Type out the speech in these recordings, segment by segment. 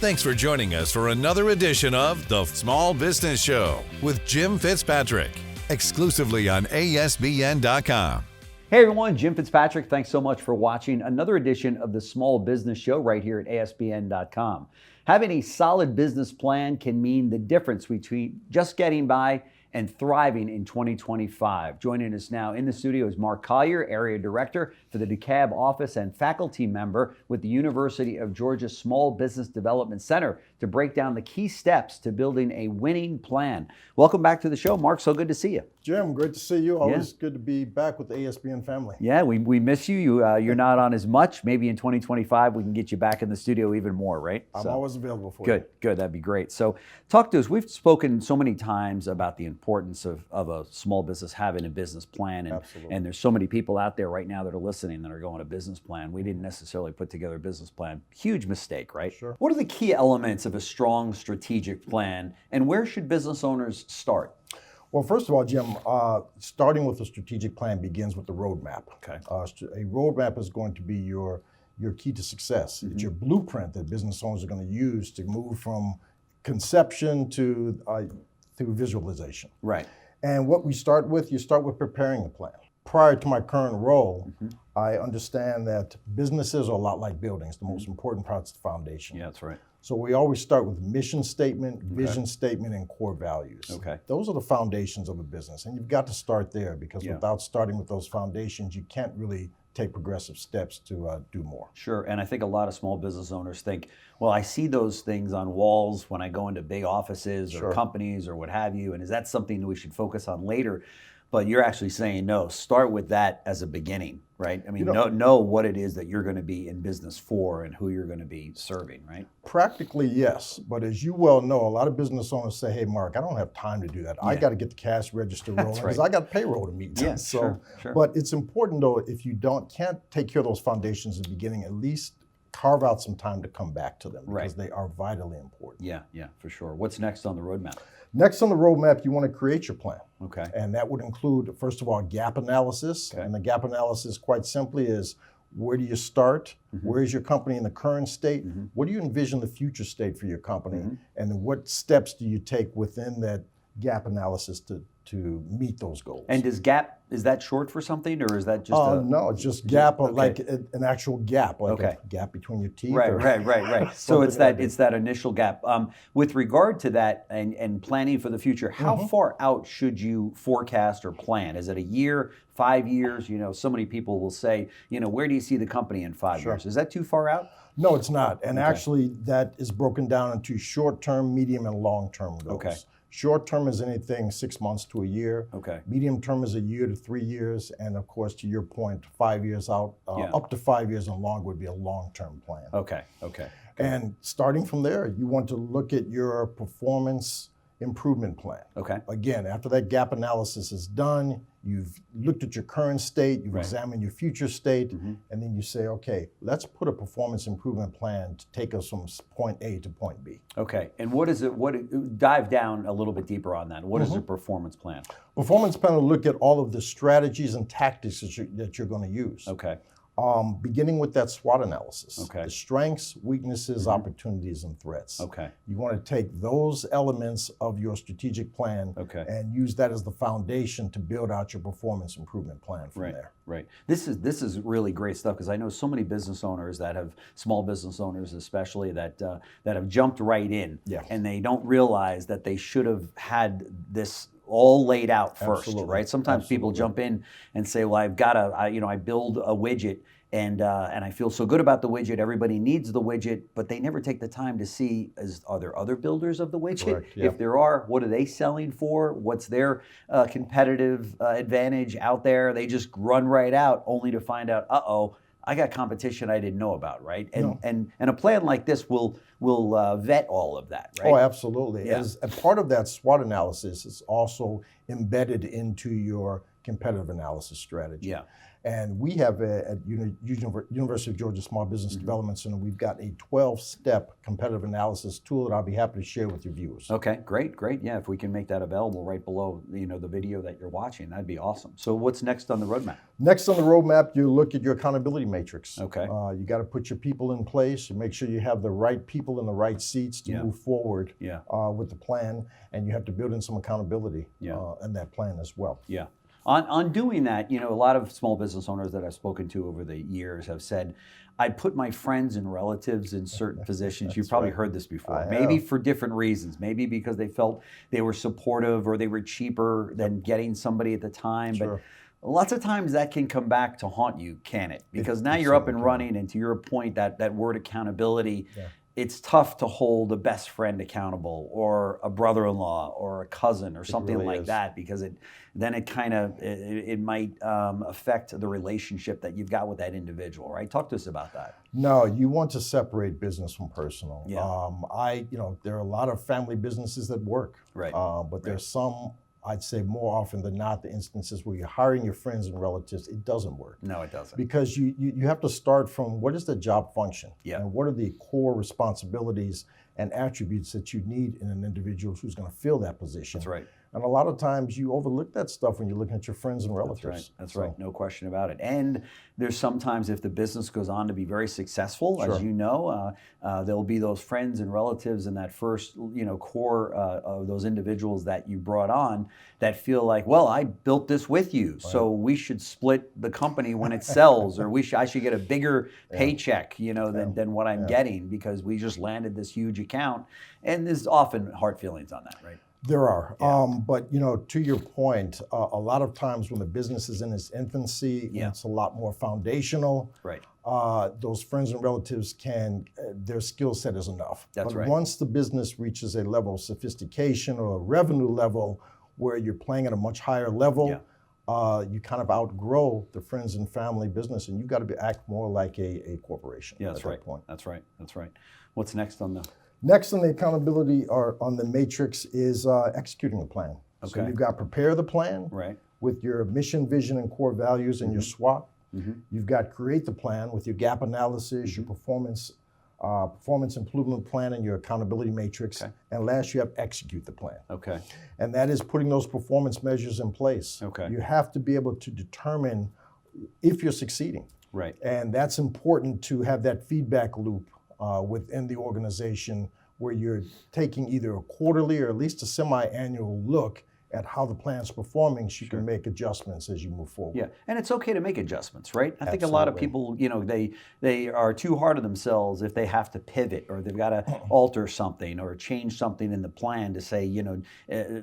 Thanks for joining us for another edition of The Small Business Show with Jim Fitzpatrick, exclusively on ASBN.com. Hey everyone, Jim Fitzpatrick. Thanks so much for watching another edition of The Small Business Show right here at ASBN.com. Having a solid business plan can mean the difference between just getting by and thriving in 2025. Joining us now in the studio is Mark Collier, Area Director for the Dekalb office and faculty member with the University of Georgia Small Business Development Center to break down the key steps to building a winning plan. Welcome back to the show, Mark. So good to see you. Jim, great to see you. Always good to be back with the ASBN family. Yeah, we miss you. You're not on as much. Maybe in 2025 we can get you back in the studio even more, right? I'm always available for you. Good. That'd be great. So talk to us. We've spoken so many times about the importance of a small business having a business plan. And there's so many people out there right now that are listening that are going a business plan. We didn't necessarily put together a business plan. Huge mistake, right? Sure. What are the key elements of a strong strategic plan, and where should business owners start? Well, first of all, Jim, starting with a strategic plan begins with the roadmap. Okay. A roadmap is going to be your key to success. Mm-hmm. It's your blueprint that business owners are going to use to move from conception to visualization. Right. And what you start with preparing a plan. Prior to my current role, I understand that businesses are a lot like buildings. The most important part is the foundation. Yeah, that's right. So we always start with mission statement, vision statement, and core values. Okay. Those are the foundations of a business. And you've got to start there because without starting with those foundations, you can't really take progressive steps to do more. Sure, and I think a lot of small business owners think, well, I see those things on walls when I go into big offices or companies or what have you, and is that something that we should focus on later? But you're actually saying, no, start with that as a beginning, right? I mean, know what it is that you're going to be in business for and who you're going to be serving, right? Practically, yes. But as you well know, a lot of business owners say, hey, Mark, I don't have time to do that. I got to get the cash register rolling because I got payroll to meet. Yeah, sure. But it's important, though, if you can't take care of those foundations at the beginning, at least carve out some time to come back to them because they are vitally important. Yeah, for sure. What's next on the roadmap? Next on the roadmap, you want to create your plan. Okay. And that would include, first of all, gap analysis. Okay. And the gap analysis, quite simply, is where do you start? Where is your company in the current state? What do you envision the future state for your company? And then what steps do you take within that gap analysis to meet those goals? And is that short for something, or is that just no, it's just gap, like an actual gap, like a gap between your teeth. Right. So it's that initial gap. With regard to that and planning for the future, how far out should you forecast or plan? Is it a year, 5 years? So many people will say, where do you see the company in 5 years? Is that too far out? No, it's not. And actually, that is broken down into short-term, medium, and long-term goals. Okay. Short term is anything 6 months to a year. Okay. Medium term is a year to 3 years, and of course, to your point, 5 years out, up to 5 years and long would be a long-term plan. Okay. And starting from there, you want to look at your performance improvement plan. Okay. Again, after that gap analysis is done, you've looked at your current state, you've examined your future state, and then you say, okay, let's put a performance improvement plan to take us from point A to point B. Okay, and what is it? Dive down a little bit deeper on that. What is a performance plan? Performance plan will look at all of the strategies and tactics that you're going to use. Okay. Beginning with that SWOT analysis. Okay. The strengths, weaknesses, opportunities, and threats. Okay. You want to take those elements of your strategic plan and use that as the foundation to build out your performance improvement plan from there. Right. This is really great stuff because I know so many business owners small business owners especially, that have jumped right in and they don't realize that they should have had this all laid out first, right? Sometimes people jump in and say, well, I build a widget and I feel so good about the widget. Everybody needs the widget, but they never take the time to see, are there other builders of the widget? Correct, yeah. If there are, what are they selling for? What's their competitive advantage out there? They just run right out only to find out, I got competition I didn't know about, right? And a plan like this will vet all of that, right? Oh, absolutely. Yeah. As a part of that SWOT analysis, it's also embedded into your competitive analysis strategy. Yeah. And we have at University of Georgia Small Business Development Center, we've got a 12-step competitive analysis tool that I'll be happy to share with your viewers. Okay, great. Yeah, if we can make that available right below, the video that you're watching, that'd be awesome. So what's next on the roadmap? Next on the roadmap, you look at your accountability matrix. Okay. You got to put your people in place. You make sure you have the right people in the right seats to move forward with the plan, and you have to build in some accountability in that plan as well. Yeah. On doing that, a lot of small business owners that I've spoken to over the years have said, I put my friends and relatives in certain positions. You've probably heard this before. Maybe for different reasons. Maybe because they felt they were supportive or they were cheaper than getting somebody at the time. But lots of times that can come back to haunt you, can it? Because now you're up and running, and to your point, that word accountability, it's tough to hold a best friend accountable, or a brother-in-law, or a cousin, or something really like that, because it might affect the relationship that you've got with that individual, right? Talk to us about that. No, you want to separate business from personal. Yeah. There are a lot of family businesses that work, right? But there's some, I'd say more often than not, the instances where you're hiring your friends and relatives, it doesn't work. No, it doesn't. Because you have to start from what is the job function? And what are the core responsibilities and attributes that you need in an individual who's going to fill that position? That's right. And a lot of times you overlook that stuff when you're looking at your friends and relatives. That's right. No question about it. And there's sometimes, if the business goes on to be very successful, as you know, there'll be those friends and relatives in that first, core of those individuals that you brought on that feel like, well, I built this with you, so we should split the company when it sells, or I should get a bigger paycheck, than what I'm getting, because we just landed this huge account. And there's often hard feelings on that, right? There are, but to your point, a lot of times when the business is in its infancy, it's a lot more foundational. Right. Those friends and relatives their skill set is enough. That's but once the business reaches a level of sophistication or a revenue level where you're playing at a much higher level, you kind of outgrow the friends and family business, and you've got to act more like a corporation. Yeah, that's right. That point. That's right. What's next on the? Next on the accountability or on the matrix is executing the plan. Okay. So you've got to prepare the plan with your mission, vision, and core values and your SWOT. You've got to create the plan with your gap analysis, your performance improvement plan, and your accountability matrix. And last, you have to execute the plan. Okay. And that is putting those performance measures in place. Okay. You have to be able to determine if you're succeeding. Right. And that's important to have that feedback loop within the organization, where you're taking either a quarterly or at least a semi-annual look at how the plan's performing, so you can make adjustments as you move forward. Yeah, and it's okay to make adjustments, right? I think a lot of people, they are too hard on themselves if they have to pivot, or they've got to alter something or change something in the plan to say,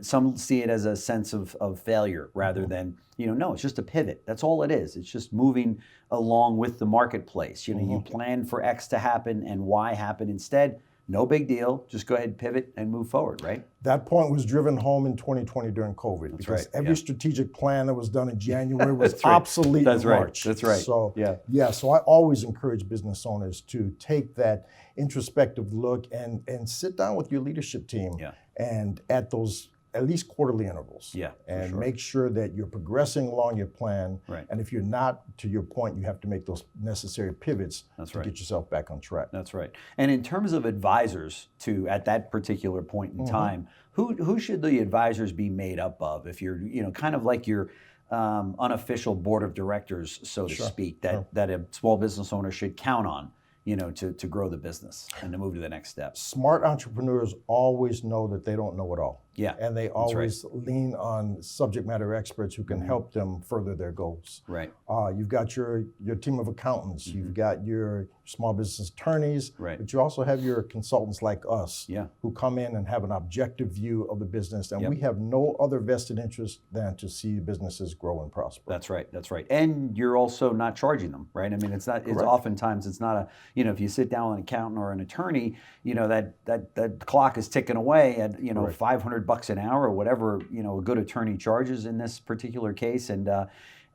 some see it as a sense of failure rather than, no, it's just a pivot. That's all it is. It's just moving along with the marketplace. You plan for X to happen and Y happen instead. No big deal. Just go ahead, pivot, and move forward, right? That point was driven home in 2020 during COVID. Because every strategic plan that was done in January was obsolete in March. That's right. So, so I always encourage business owners to take that introspective look and sit down with your leadership team and at those at least quarterly intervals. And make sure that you're progressing along your plan. And if you're not, to your point, you have to make those necessary pivots to get yourself back on track. That's right. And in terms of advisors at that particular point in time, who should the advisors be made up of? If you're, kind of like your unofficial board of directors, so to speak, that a small business owner should count on, to grow the business and to move to the next step. Smart entrepreneurs always know that they don't know it all. Yeah, and they always lean on subject matter experts who can help them further their goals. Right. You've got your team of accountants. You've got your small business attorneys. But you also have your consultants like us who come in and have an objective view of the business. And we have no other vested interest than to see businesses grow and prosper. That's right. That's right. And you're also not charging them, right? I mean, it's not. It's oftentimes it's not a. If you sit down with an accountant or an attorney, that clock is ticking away at $500 an hour or whatever a good attorney charges in this particular case, and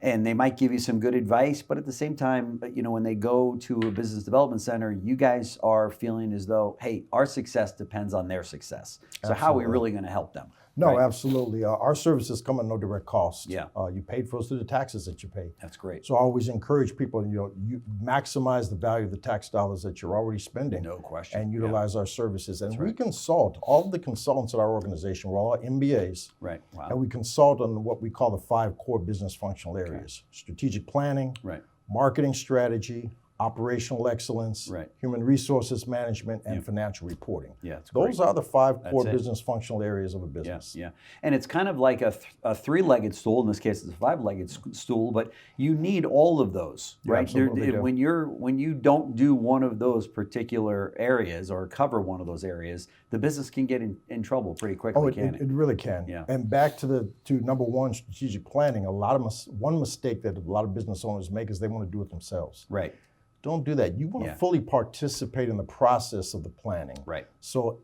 they might give you some good advice, but at the same time, when they go to a business development center, you guys are feeling as though, hey, our success depends on their success. So how are we really going to help them? No, right? absolutely. Our services come at no direct cost. Yeah. You paid for us through the taxes that you pay. That's great. So I always encourage people, you maximize the value of the tax dollars that you're already spending. No question. And utilize our services. And That's we right. consult, all of the consultants at our organization, we're all MBAs. Right. Wow. And we consult on what we call the 5 core business functional areas: strategic planning, Right. marketing strategy, operational excellence, Right. human resources management, and financial reporting. Yeah, it's Those are the 5 core That's it. business functional areas of a business. Yeah, and it's kind of like a three-legged stool. In this case, it's a five-legged stool. But you need all of those, You right? absolutely do. When you don't do one of those particular areas or cover one of those areas, the business can get in trouble pretty quickly. Oh, Can it really can. Yeah. And back to number one, strategic planning. One mistake that a lot of business owners make is they want to do it themselves. Right. Don't do that. You want Yeah. to fully participate in the process of the planning. Right. So,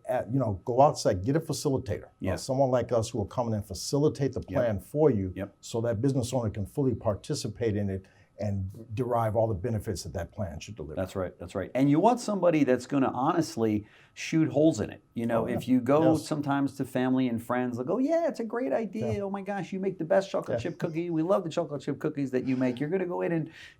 go outside, get a facilitator. Yeah. Someone like us who will come in and facilitate the plan for you, Yep. so that business owner can fully participate in it and derive all the benefits that that plan should deliver. That's right. That's right. And you want somebody that's going to honestly shoot holes in it. If you go sometimes to family and friends, they'll go, "Yeah, it's a great idea. Yeah. Oh my gosh, you make the best chocolate chip cookie. We love the chocolate chip cookies that you make. You're going to go in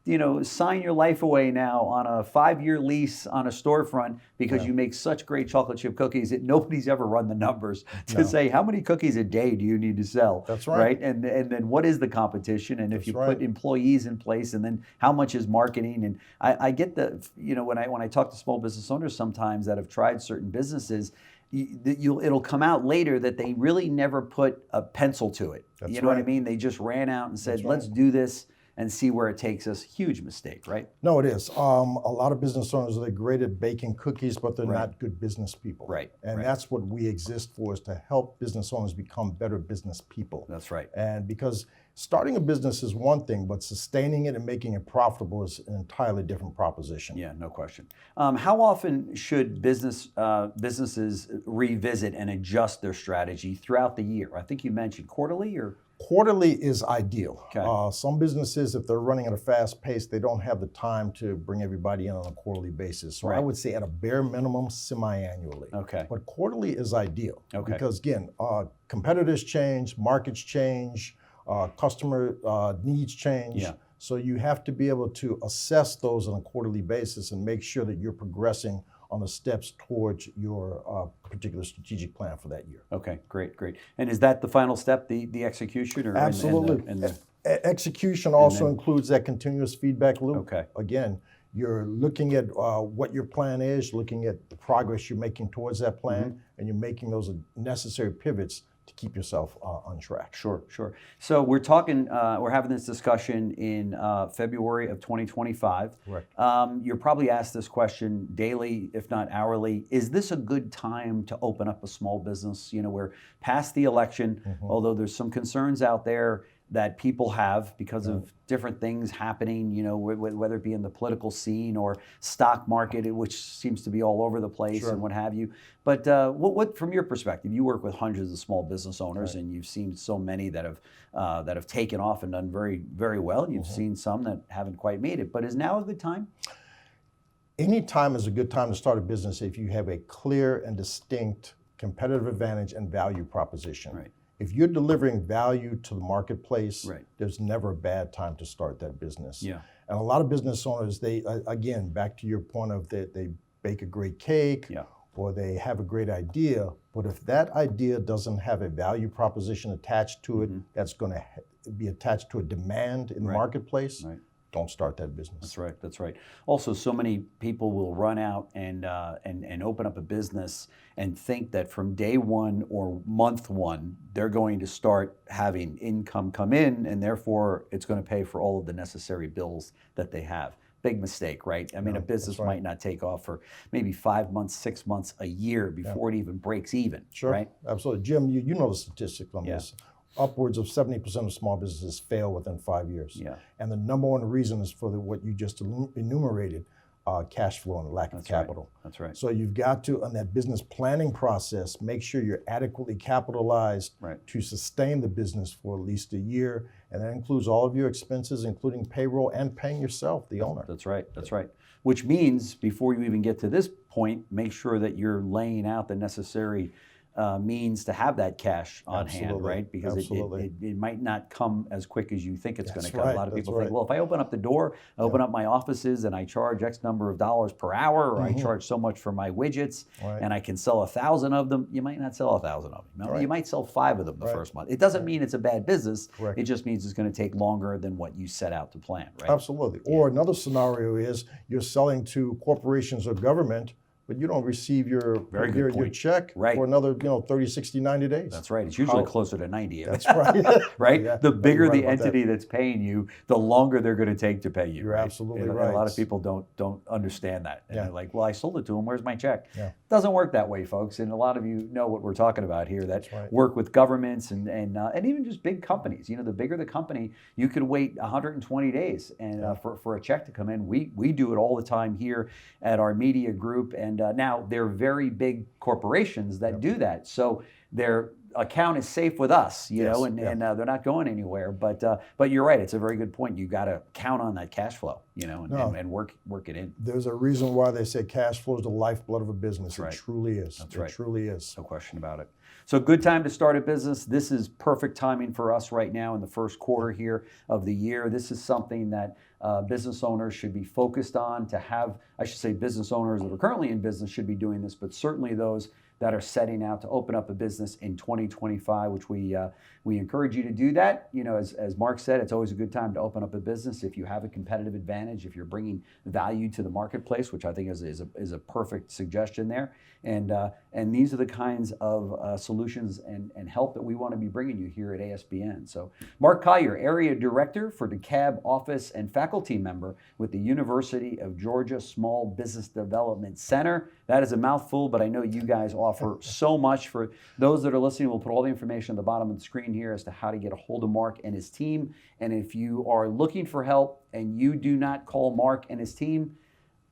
and sign your life away now on a 5-year lease on a storefront because you make such great chocolate chip cookies that nobody's ever run the numbers to say how many cookies a day do you need to sell. That's right. And then what is the competition? And if you put employees in place, and then how much is marketing? And I get when I talk to small business owners sometimes that have tried certain businesses, it'll come out later that they really never put a pencil to it. That's you know what I right. mean? They just ran out and said, That's let's right. do this and see where it takes us. Huge mistake, right? No, it is. A lot of business owners are great at baking cookies, but they're Right. not good business people. Right, And right. that's what we exist for, is to help business owners become better business people. That's right. And because starting a business is one thing, but sustaining it and making it profitable is an entirely different proposition. Yeah, no question. How often should businesses revisit and adjust their strategy throughout the year? I think you mentioned quarterly or? Quarterly is ideal. Okay. Some businesses, if they're running at a fast pace, they don't have the time to bring everybody in on a quarterly basis. So I Right. would say at a bare minimum, semi-annually. Okay. But quarterly is ideal. Okay. Because again, competitors change, markets change, customer needs change. Yeah. So you have to be able to assess those on a quarterly basis and make sure that you're progressing on the steps towards your particular strategic plan for that year. Okay, great. And is that the final step, the execution? Or Absolutely. and the- Execution also includes that continuous feedback loop. Okay. Again, you're looking at what your plan is, looking at the progress you're making towards that plan, and you're making those necessary pivots to keep yourself on track. Sure. So we're having this discussion in February of 2025. Correct. You're probably asked this question daily, if not hourly. Is this a good time to open up a small business? We're past the election, although there's some concerns out there that people have because of different things happening, whether it be in the political scene or stock market, which seems to be all over the place and what have you. But what, from your perspective, you work with hundreds of small business owners, and you've seen so many that have taken off and done very, very well. And you've seen some that haven't quite made it. But is now a good time? Any time is a good time to start a business if you have a clear and distinct competitive advantage and value proposition. Right. If you're delivering value to the marketplace, Right. there's never a bad time to start that business. Yeah. And a lot of business owners, they, again, back to your point of that they bake a great cake, Yeah. or they have a great idea, but if that idea doesn't have a value proposition attached to it, that's going to be attached to a demand in the marketplace, Right. don't start that business. That's right. Also, so many people will run out and open up a business and think that from day one or month one, they're going to start having income come in, and therefore it's going to pay for all of the necessary bills that they have. Big mistake, right? I mean, a business right. might not take off for maybe 5 months, 6 months, a year before it even breaks even, Sure, right? absolutely. Jim, you know the statistics on Yeah. this. Upwards of 70% of small businesses fail within 5 years. Yeah. And the number one reason is for what you just enumerated, cash flow and lack of capital. That's right. So you've got to, on that business planning process, make sure you're adequately capitalized Right. to sustain the business for at least a year. And that includes all of your expenses, including payroll and paying yourself, the owner. That's right. Which means before you even get to this point, make sure that you're laying out the necessary means to have that cash on hand, Absolutely. right? Because it might not come as quick as you think it's going to come. right. A lot of That's people right. think, well, if I open up the door, I open up my offices, and I charge X number of dollars per hour, or I charge so much for my widgets, Right. and I can sell 1,000 of them. You might not sell 1,000 of them. Right. You might sell 5 of them the Right. first month. It doesn't mean it's a bad business. Correct. It just means it's going to take longer than what you set out to plan, right? Absolutely. Or another scenario is you're selling to corporations or government, but you don't receive your Very good your point. check Right. for another 30, 60, 90 days. That's right. It's usually closer to 90. That's right. Right? Yeah, The bigger you're right the about that. entity that's paying you, the longer they're going to take to pay you. You're right? absolutely And right. A lot of people don't understand that. And Yeah. they're like, well, I sold it to him. Where's my check? Yeah. Doesn't work that way, folks. And a lot of you know what we're talking about here, that That's right. work with governments and even just big companies. The bigger the company, you could wait 120 days and for a check to come in. We do it all the time here at our media group. And now they're very big corporations that do that. So their account is safe with us, Yes, and they're not going anywhere. But you're right; it's a very good point. You got to count on that cash flow, and work it in. There's a reason why they say cash flow is the lifeblood of a business. That's right. It truly is. That's It right. truly is. No question about it. So good time to start a business. This is perfect timing for us right now in the first quarter here of the year. This is something that business owners should be focused on to have. I should say business owners that are currently in business should be doing this, but certainly those that are setting out to open up a business in 2025, which we encourage you to do that. As Mark said, it's always a good time to open up a business if you have a competitive advantage, if you're bringing value to the marketplace, which I think is a perfect suggestion there. And these are the kinds of solutions and help that we want to be bringing you here at ASBN. So Mark Collier, Area Director for Dekalb Office and faculty member with the University of Georgia Small Business Development Center. That is a mouthful, but I know you guys offer so much. For those that are listening, we'll put all the information at the bottom of the screen here as to how to get a hold of Mark and his team. And if you are looking for help and you do not call Mark and his team,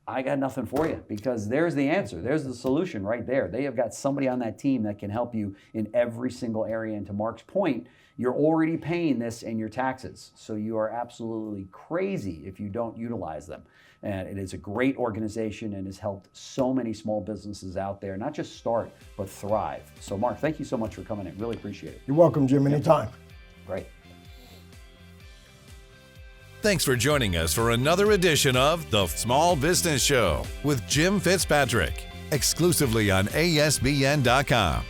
I got nothing for you, because there's the answer. There's the solution right there. They have got somebody on that team that can help you in every single area. And to Mark's point, you're already paying this in your taxes. So you are absolutely crazy if you don't utilize them. And it is a great organization and has helped so many small businesses out there, not just start, but thrive. So Mark, thank you so much for coming in. Really appreciate it. You're welcome, Jim, anytime. Great. Thanks for joining us for another edition of The Small Business Show with Jim Fitzpatrick, exclusively on ASBN.com.